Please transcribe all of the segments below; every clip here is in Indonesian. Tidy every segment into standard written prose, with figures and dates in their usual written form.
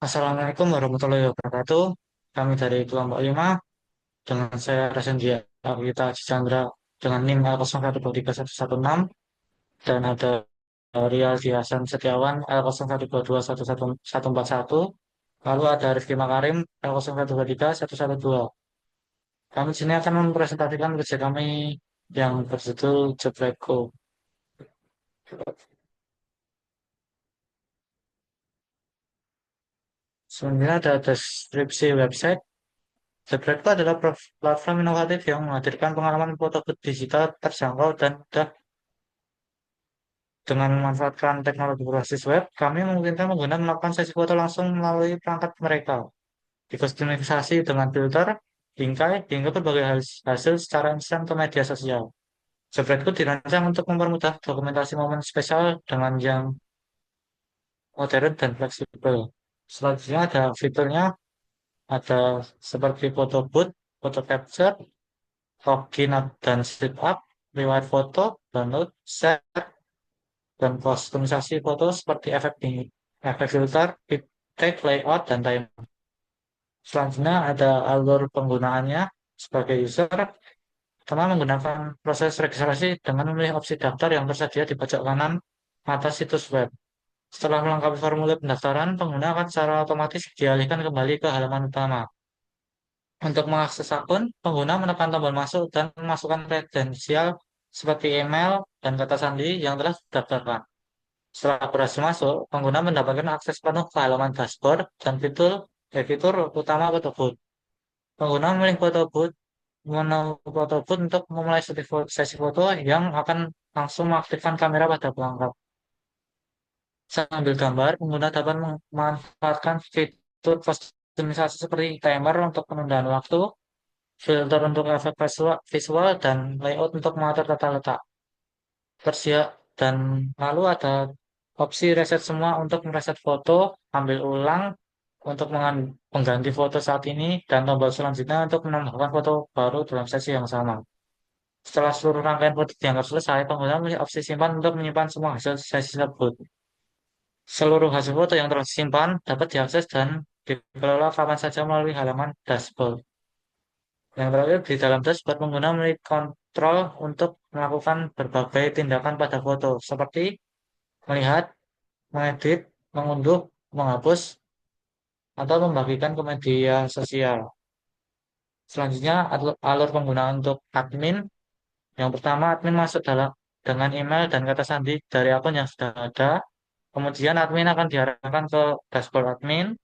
Assalamualaikum warahmatullahi wabarakatuh. Kami dari kelompok 5 dengan saya Resendia Agita Chandra dengan NIM L0123116116 dan ada Rial Hasan Setiawan L01221141. Lalu ada Rifki Makarim L01231112. Kami di sini akan mempresentasikan kerja kami yang berjudul Jebleko. Sebenarnya ada deskripsi website. Jebleko adalah platform inovatif yang menghadirkan pengalaman foto digital terjangkau dan mudah. Dengan memanfaatkan teknologi berbasis web, kami memungkinkan pengguna melakukan sesi foto langsung melalui perangkat mereka, dikustomisasi dengan filter, bingkai, hingga berbagai hasil secara instan ke media sosial. Jebretku dirancang untuk mempermudah dokumentasi momen spesial dengan yang modern dan fleksibel. Selanjutnya ada fiturnya, ada seperti photo booth, photo capture, login dan slip up, reward foto, download, share, dan kustomisasi foto seperti efek filter, tag, layout, dan timer. Selanjutnya ada alur penggunaannya sebagai user. Pertama menggunakan proses registrasi dengan memilih opsi daftar yang tersedia di pojok kanan atas situs web. Setelah melengkapi formulir pendaftaran, pengguna akan secara otomatis dialihkan kembali ke halaman utama. Untuk mengakses akun, pengguna menekan tombol masuk dan memasukkan kredensial seperti email dan kata sandi yang telah didaftarkan. Setelah berhasil masuk, pengguna mendapatkan akses penuh ke halaman dashboard dan fitur utama foto booth. Pengguna memilih menu foto booth untuk memulai sesi foto yang akan langsung mengaktifkan kamera pada pelengkap. Sambil gambar, pengguna dapat memanfaatkan fitur kustomisasi seperti timer untuk penundaan waktu, filter untuk efek visual, dan layout untuk mengatur tata letak. Tersiap dan lalu ada opsi reset semua untuk mereset foto, ambil ulang untuk mengganti foto saat ini, dan tombol selanjutnya untuk menambahkan foto baru dalam sesi yang sama. Setelah seluruh rangkaian foto dianggap selesai, pengguna memilih opsi simpan untuk menyimpan semua hasil sesi tersebut. Seluruh hasil foto yang telah disimpan dapat diakses dan dikelola kapan saja melalui halaman dashboard. Yang terakhir, di dalam dashboard, pengguna memiliki kontrol untuk melakukan berbagai tindakan pada foto, seperti melihat, mengedit, mengunduh, menghapus, atau membagikan ke media sosial. Selanjutnya, alur penggunaan untuk admin. Yang pertama, admin masuk dengan email dan kata sandi dari akun yang sudah ada. Kemudian, admin akan diarahkan ke dashboard admin.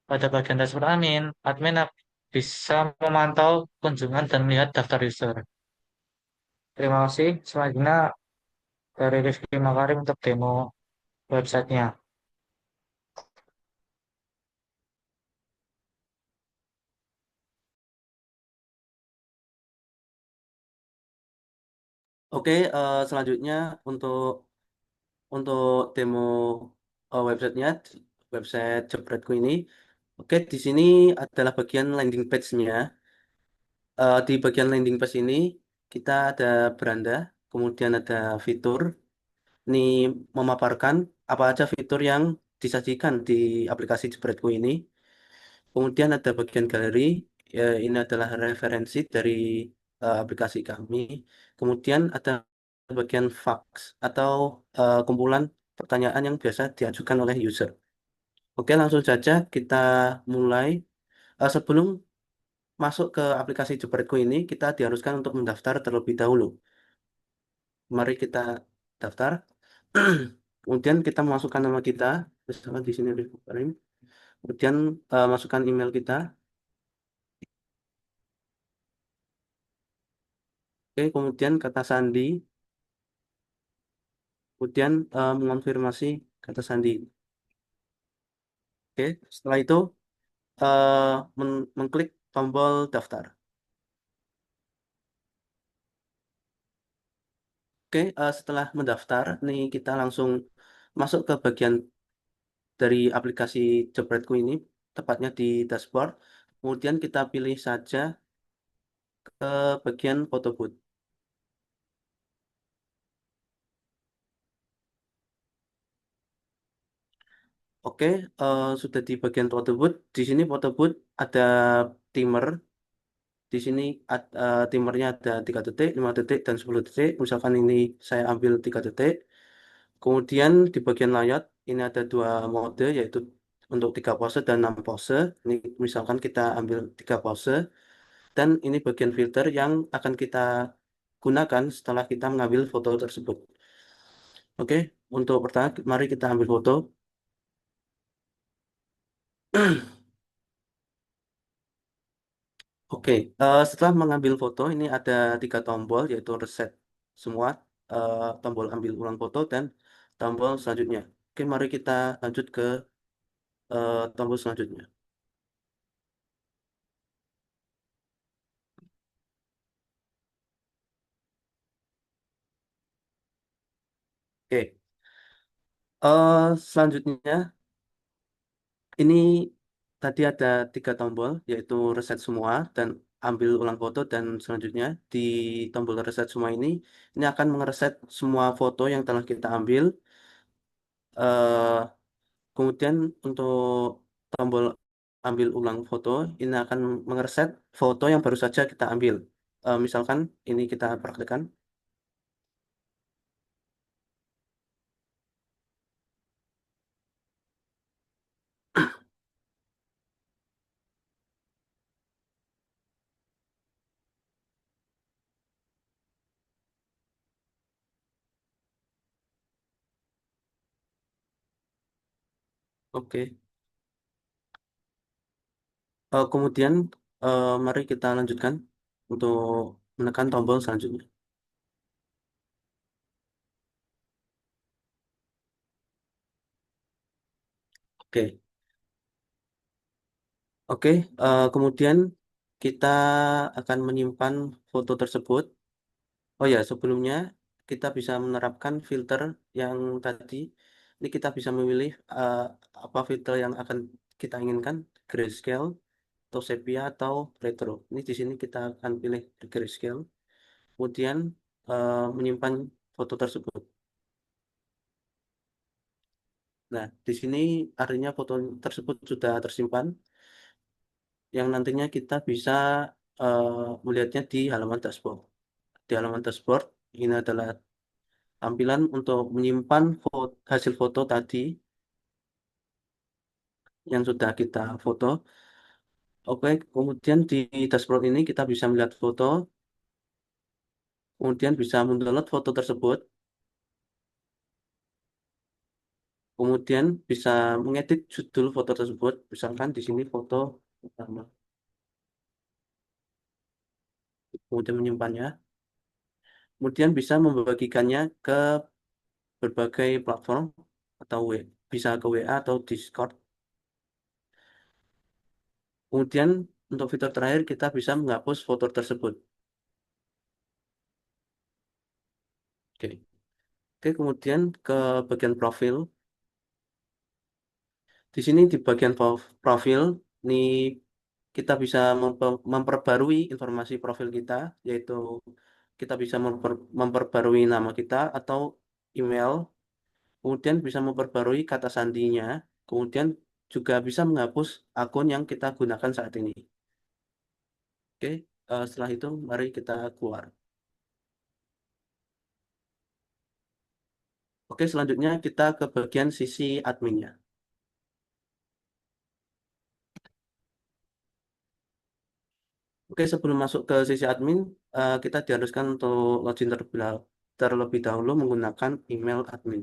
Pada bagian dashboard admin, bisa memantau kunjungan dan melihat daftar user. Terima kasih. Selanjutnya, dari Rifki Makarim untuk demo websitenya. Oke, selanjutnya untuk demo websitenya, website Jebretku ini. Oke, di sini adalah bagian landing page-nya. Di bagian landing page ini kita ada beranda, kemudian ada fitur. Ini memaparkan apa aja fitur yang disajikan di aplikasi Jebretku ini. Kemudian ada bagian galeri, ya, ini adalah referensi dari aplikasi kami. Kemudian ada bagian fax atau kumpulan pertanyaan yang biasa diajukan oleh user. Oke, langsung saja kita mulai. Sebelum masuk ke aplikasi Jepretku ini, kita diharuskan untuk mendaftar terlebih dahulu. Mari kita daftar. Kemudian kita memasukkan nama kita, misalkan di sini Rifki Karim. Kemudian masukkan email kita. Oke, kemudian kata sandi. Kemudian mengonfirmasi kata sandi. Oke, setelah itu mengklik tombol daftar. Oke, setelah mendaftar, nih kita langsung masuk ke bagian dari aplikasi Jepretku ini, tepatnya di dashboard. Kemudian kita pilih saja ke bagian photo booth. Oke, sudah di bagian photo booth. Di sini photo booth ada timer. Di sini timernya ada 3 detik, 5 detik, dan 10 detik. Misalkan ini saya ambil 3 detik. Kemudian di bagian layar ini ada dua mode, yaitu untuk 3 pose dan 6 pose. Ini misalkan kita ambil 3 pose. Dan ini bagian filter yang akan kita gunakan setelah kita mengambil foto tersebut. Oke, untuk pertama, mari kita ambil foto. Oke, setelah mengambil foto, ini ada 3 tombol, yaitu reset semua, tombol ambil ulang foto, dan tombol selanjutnya. Oke, mari kita lanjut ke tombol selanjutnya. Oke, selanjutnya, ini tadi ada 3 tombol, yaitu reset semua, dan ambil ulang foto, dan selanjutnya di tombol reset semua ini akan mereset semua foto yang telah kita ambil. eh Kemudian untuk tombol ambil ulang foto ini akan mengeset foto yang baru saja kita ambil. Misalkan ini kita praktekkan. Oke. Kemudian mari kita lanjutkan untuk menekan tombol selanjutnya. Oke. Oke. Kemudian kita akan menyimpan foto tersebut. Oh ya, sebelumnya kita bisa menerapkan filter yang tadi. Ini kita bisa memilih apa filter yang akan kita inginkan, grayscale, atau sepia, atau retro. Ini di sini kita akan pilih grayscale. Kemudian menyimpan foto tersebut. Nah, di sini artinya foto tersebut sudah tersimpan, yang nantinya kita bisa melihatnya di halaman dashboard. Di halaman dashboard, ini adalah tampilan untuk menyimpan hasil foto tadi yang sudah kita foto. Oke, kemudian di dashboard ini kita bisa melihat foto, kemudian bisa mendownload foto tersebut, kemudian bisa mengedit judul foto tersebut, misalkan di sini foto pertama, kemudian menyimpannya, kemudian bisa membagikannya ke berbagai platform atau bisa ke WA atau Discord. Kemudian untuk fitur terakhir kita bisa menghapus foto tersebut. Oke. Oke, kemudian ke bagian profil. Di sini di bagian profil, ini kita bisa memperbarui informasi profil kita, yaitu kita bisa memperbarui nama kita atau email, kemudian bisa memperbarui kata sandinya, kemudian juga bisa menghapus akun yang kita gunakan saat ini. Oke, setelah itu mari kita keluar. Oke, selanjutnya kita ke bagian sisi adminnya. Oke, sebelum masuk ke sisi admin, kita diharuskan untuk login terlebih dahulu menggunakan email admin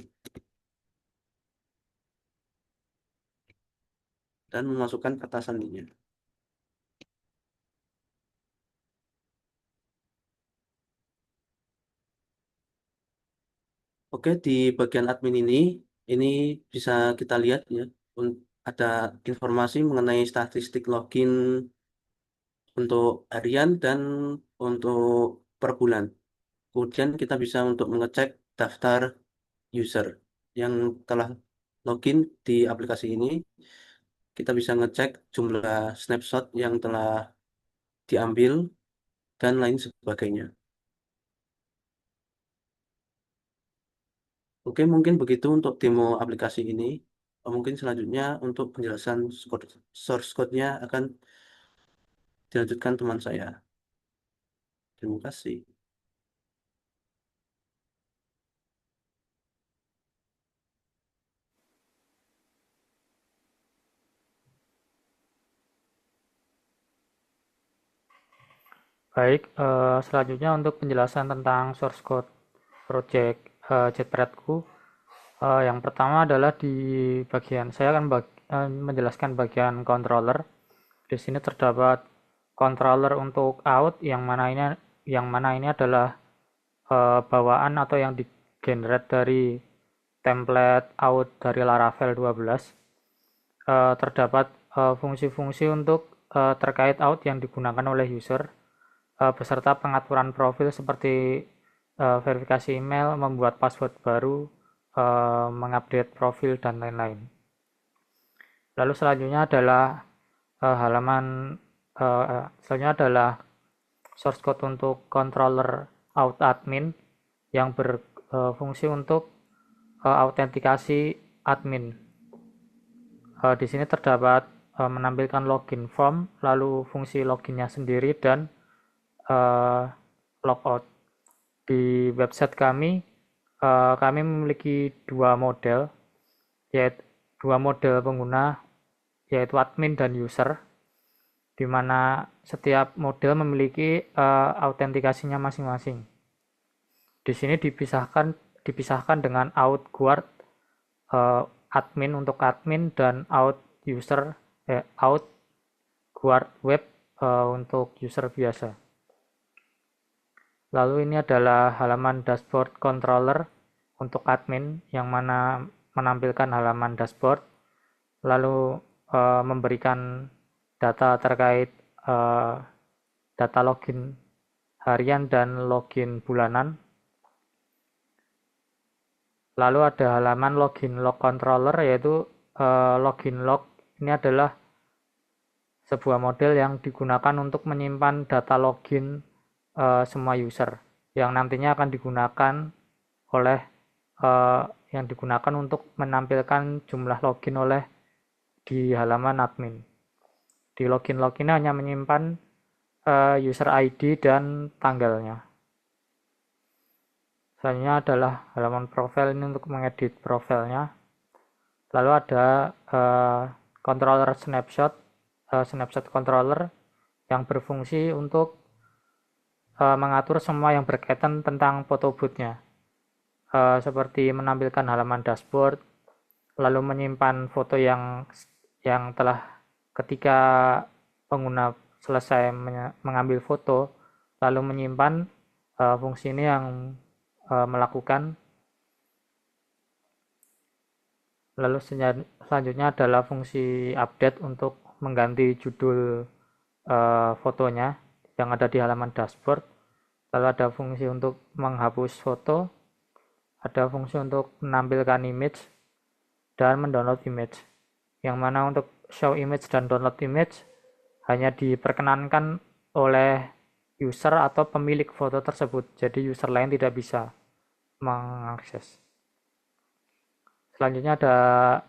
dan memasukkan kata sandinya. Oke, di bagian admin ini bisa kita lihat ya, ada informasi mengenai statistik login untuk harian dan untuk per bulan. Kemudian kita bisa untuk mengecek daftar user yang telah login di aplikasi ini. Kita bisa ngecek jumlah snapshot yang telah diambil dan lain sebagainya. Oke, mungkin begitu untuk demo aplikasi ini. Mungkin selanjutnya untuk penjelasan source code-nya akan dilanjutkan teman saya. Terima kasih. Baik, selanjutnya untuk penjelasan tentang source code project JetBrains-ku. Yang pertama adalah di bagian saya akan menjelaskan bagian controller. Di sini terdapat controller untuk out yang mana ini adalah bawaan atau yang di-generate dari template out dari Laravel 12. Terdapat fungsi-fungsi untuk terkait out yang digunakan oleh user beserta pengaturan profil seperti verifikasi email, membuat password baru, mengupdate profil, dan lain-lain. Lalu selanjutnya adalah selanjutnya adalah source code untuk controller out admin yang berfungsi untuk autentikasi admin. Di sini terdapat menampilkan login form, lalu fungsi loginnya sendiri, dan logout. Di website kami memiliki dua model pengguna, yaitu admin dan user, di mana setiap model memiliki autentikasinya masing-masing. Di sini dipisahkan dengan out guard admin untuk admin dan out guard web untuk user biasa. Lalu ini adalah halaman dashboard controller untuk admin yang mana menampilkan halaman dashboard, lalu memberikan data terkait data login harian dan login bulanan. Lalu ada halaman login log controller, yaitu login log ini adalah sebuah model yang digunakan untuk menyimpan data login semua user yang nantinya akan digunakan untuk menampilkan jumlah login di halaman admin. Di login log ini hanya menyimpan user ID dan tanggalnya. Selanjutnya adalah halaman profil, ini untuk mengedit profilnya. Lalu ada controller snapshot controller yang berfungsi untuk mengatur semua yang berkaitan tentang photo booth-nya, seperti menampilkan halaman dashboard, lalu menyimpan foto yang telah ketika pengguna selesai mengambil foto, lalu menyimpan. Fungsi ini yang melakukan. Lalu selanjutnya adalah fungsi update untuk mengganti judul fotonya yang ada di halaman dashboard. Lalu ada fungsi untuk menghapus foto, ada fungsi untuk menampilkan image dan mendownload image, yang mana untuk show image dan download image hanya diperkenankan oleh user atau pemilik foto tersebut, jadi user lain tidak bisa mengakses. Selanjutnya ada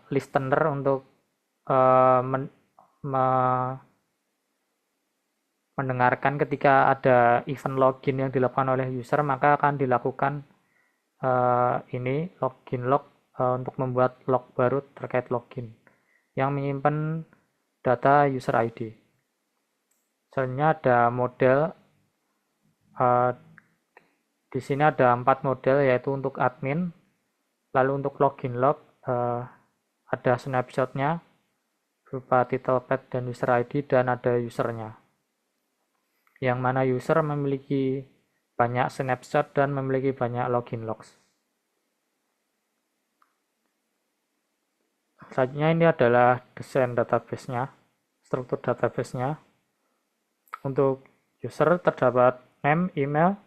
listener untuk mendengarkan ketika ada event login yang dilakukan oleh user, maka akan dilakukan login log untuk membuat log baru terkait login yang menyimpan data user ID. Selanjutnya ada model. Di sini ada 4 model, yaitu untuk admin. Lalu untuk login log ada snapshotnya berupa title pad dan user ID, dan ada usernya, yang mana user memiliki banyak snapshot dan memiliki banyak login logs. Selanjutnya ini adalah desain database-nya, struktur database-nya. Untuk user terdapat name, email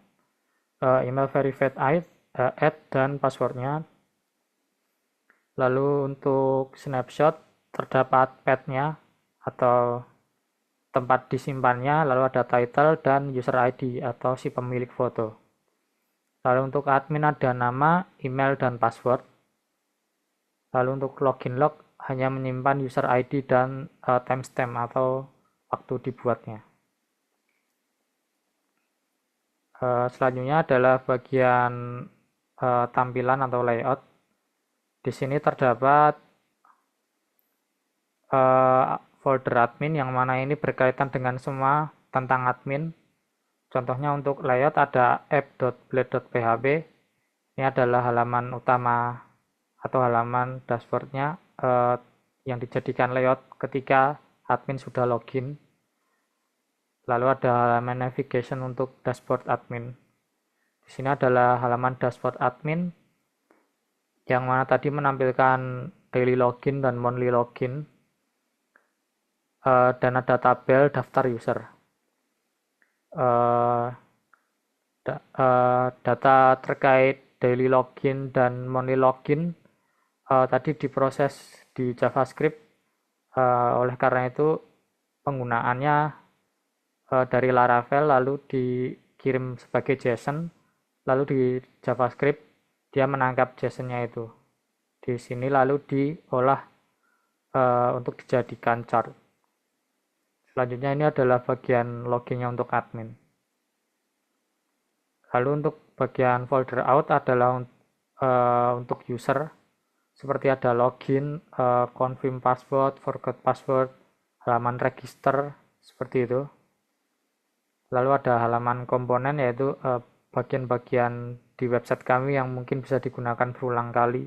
verified ad, dan passwordnya. Lalu untuk snapshot terdapat path-nya atau tempat disimpannya, lalu ada title dan user ID atau si pemilik foto. Lalu untuk admin ada nama, email, dan password. Lalu untuk login log hanya menyimpan user ID dan timestamp atau waktu dibuatnya. Selanjutnya adalah bagian tampilan atau layout. Di sini terdapat folder admin yang mana ini berkaitan dengan semua tentang admin. Contohnya untuk layout ada app.blade.php. Ini adalah halaman utama atau halaman dashboardnya yang dijadikan layout ketika admin sudah login. Lalu ada halaman navigation untuk dashboard admin. Di sini adalah halaman dashboard admin yang mana tadi menampilkan daily login dan monthly login, dan ada tabel daftar user. Data terkait daily login dan monthly login tadi diproses di JavaScript, oleh karena itu penggunaannya dari Laravel lalu dikirim sebagai JSON, lalu di JavaScript dia menangkap JSON-nya itu di sini lalu diolah untuk dijadikan chart. Selanjutnya ini adalah bagian loginnya untuk admin. Lalu untuk bagian folder out adalah untuk user, seperti ada login, confirm password, forgot password, halaman register, seperti itu. Lalu ada halaman komponen, yaitu bagian-bagian di website kami yang mungkin bisa digunakan berulang kali,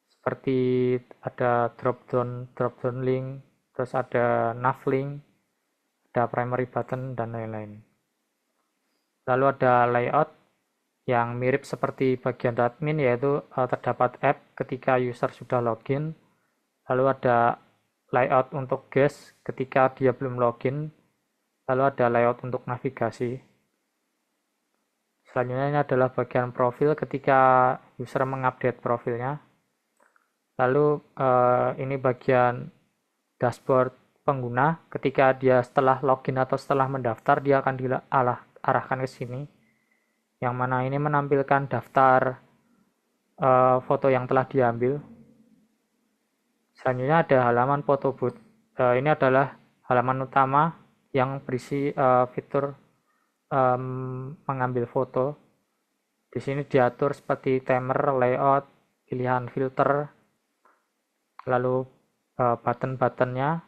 seperti ada drop down link, terus ada nav link, ada primary button, dan lain-lain. Lalu ada layout yang mirip seperti bagian admin, yaitu terdapat app ketika user sudah login, lalu ada layout untuk guest ketika dia belum login, lalu ada layout untuk navigasi. Selanjutnya ini adalah bagian profil ketika user mengupdate profilnya. Lalu ini bagian dashboard pengguna ketika dia setelah login atau setelah mendaftar, dia akan diarahkan ke sini, yang mana ini menampilkan daftar foto yang telah diambil. Selanjutnya ada halaman photo booth. Ini adalah halaman utama yang berisi fitur mengambil foto. Di sini diatur seperti timer, layout, pilihan filter, lalu button-buttonnya,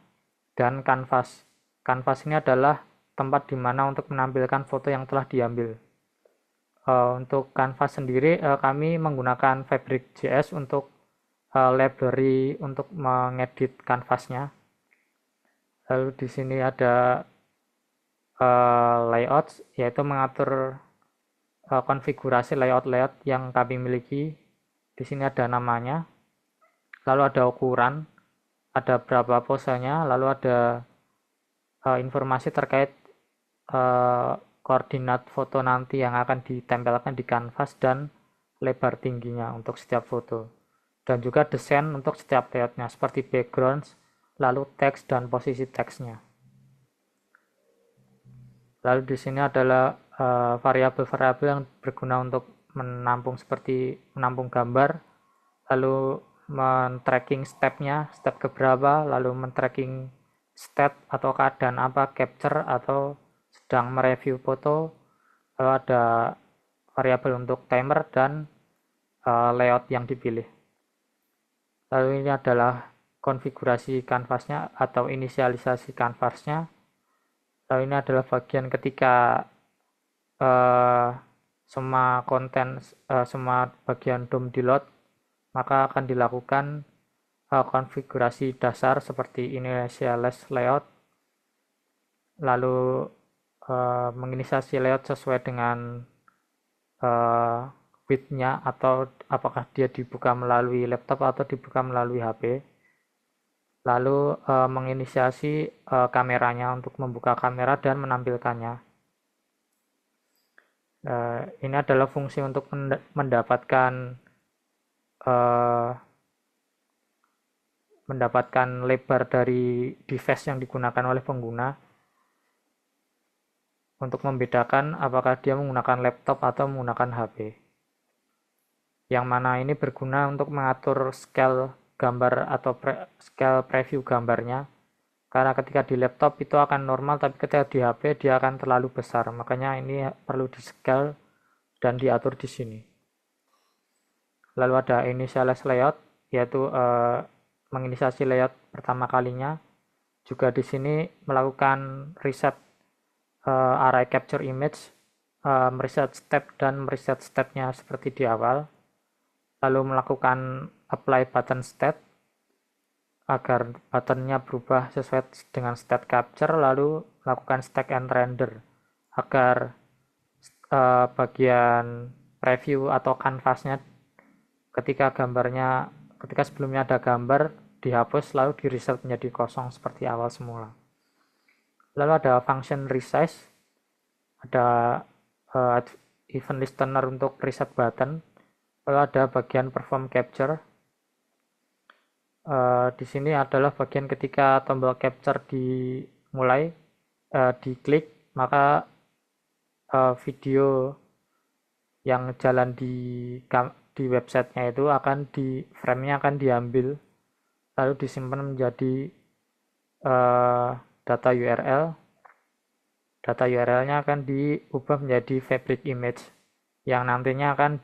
dan canvas. Canvas ini adalah tempat di mana untuk menampilkan foto yang telah diambil. Untuk canvas sendiri kami menggunakan Fabric.js untuk library untuk mengedit canvasnya. Lalu di sini ada layout, yaitu mengatur konfigurasi layout yang kami miliki. Di sini ada namanya, lalu ada ukuran, ada berapa posenya, lalu ada informasi terkait koordinat foto nanti yang akan ditempelkan di kanvas dan lebar tingginya untuk setiap foto, dan juga desain untuk setiap layoutnya seperti background, lalu teks dan posisi teksnya. Lalu di sini adalah variabel-variabel yang berguna untuk menampung, seperti menampung gambar, lalu men-tracking stepnya, step keberapa, lalu men-tracking state atau keadaan apa, capture atau sedang mereview foto, lalu ada variabel untuk timer dan layout yang dipilih. Lalu ini adalah konfigurasi kanvasnya atau inisialisasi kanvasnya. Lalu ini adalah bagian ketika semua konten, semua bagian DOM di load, maka akan dilakukan konfigurasi dasar seperti initialize layout, lalu menginisiasi layout sesuai dengan width-nya atau apakah dia dibuka melalui laptop atau dibuka melalui HP. Lalu menginisiasi kameranya untuk membuka kamera dan menampilkannya. Ini adalah fungsi untuk mendapatkan lebar dari device yang digunakan oleh pengguna, untuk membedakan apakah dia menggunakan laptop atau menggunakan HP. Yang mana ini berguna untuk mengatur scale gambar atau scale preview gambarnya. Karena ketika di laptop itu akan normal, tapi ketika di HP dia akan terlalu besar. Makanya ini perlu di scale dan diatur di sini. Lalu ada initialize layout, yaitu menginisiasi layout pertama kalinya. Juga di sini melakukan reset array capture image, mereset step dan mereset stepnya seperti di awal. Lalu melakukan apply button state agar buttonnya berubah sesuai dengan state capture, lalu lakukan stack and render agar bagian preview atau canvasnya ketika sebelumnya ada gambar dihapus lalu di reset menjadi kosong seperti awal semula. Lalu ada function resize, ada event listener untuk reset button, lalu ada bagian perform capture. Di sini adalah bagian ketika tombol capture dimulai, diklik, maka video yang jalan di websitenya itu frame-nya akan diambil, lalu disimpan menjadi data URL. Data URL-nya akan diubah menjadi fabric image yang nantinya akan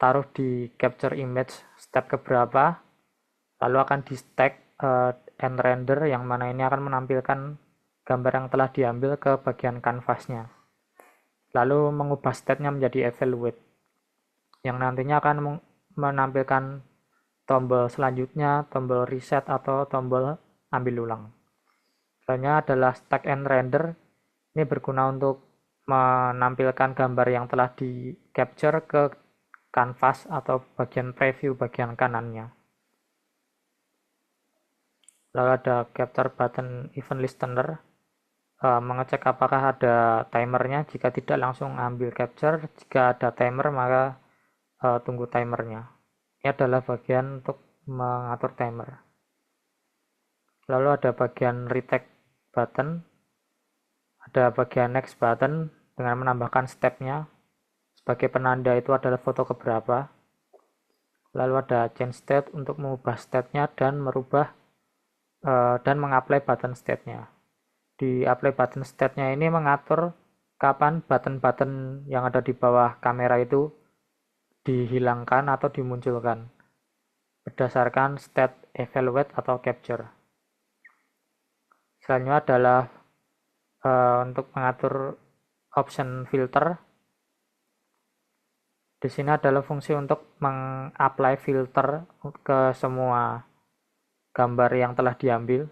taruh di capture image step keberapa, lalu akan di stack and render, yang mana ini akan menampilkan gambar yang telah diambil ke bagian kanvasnya, lalu mengubah state-nya menjadi evaluate, yang nantinya akan menampilkan tombol selanjutnya, tombol reset atau tombol ambil ulang. Selanjutnya adalah stack and render. Ini berguna untuk menampilkan gambar yang telah di capture ke kanvas atau bagian preview bagian kanannya. Lalu ada capture button event listener, mengecek apakah ada timernya. Jika tidak, langsung ambil capture. Jika ada timer, maka tunggu timernya. Ini adalah bagian untuk mengatur timer. Lalu ada bagian retake button, ada bagian next button dengan menambahkan stepnya. Sebagai penanda itu adalah foto keberapa. Lalu ada change state untuk mengubah state-nya dan merubah dan mengapply button state-nya. Di apply button state-nya ini mengatur kapan button-button yang ada di bawah kamera itu dihilangkan atau dimunculkan berdasarkan state evaluate atau capture. Selanjutnya adalah untuk mengatur option filter. Di sini adalah fungsi untuk meng-apply filter ke semua gambar yang telah diambil.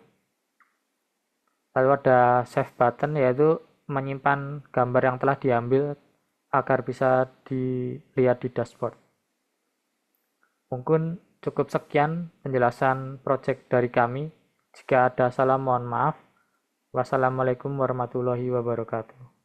Lalu ada save button, yaitu menyimpan gambar yang telah diambil agar bisa dilihat di dashboard. Mungkin cukup sekian penjelasan project dari kami. Jika ada salah, mohon maaf. Wassalamualaikum warahmatullahi wabarakatuh.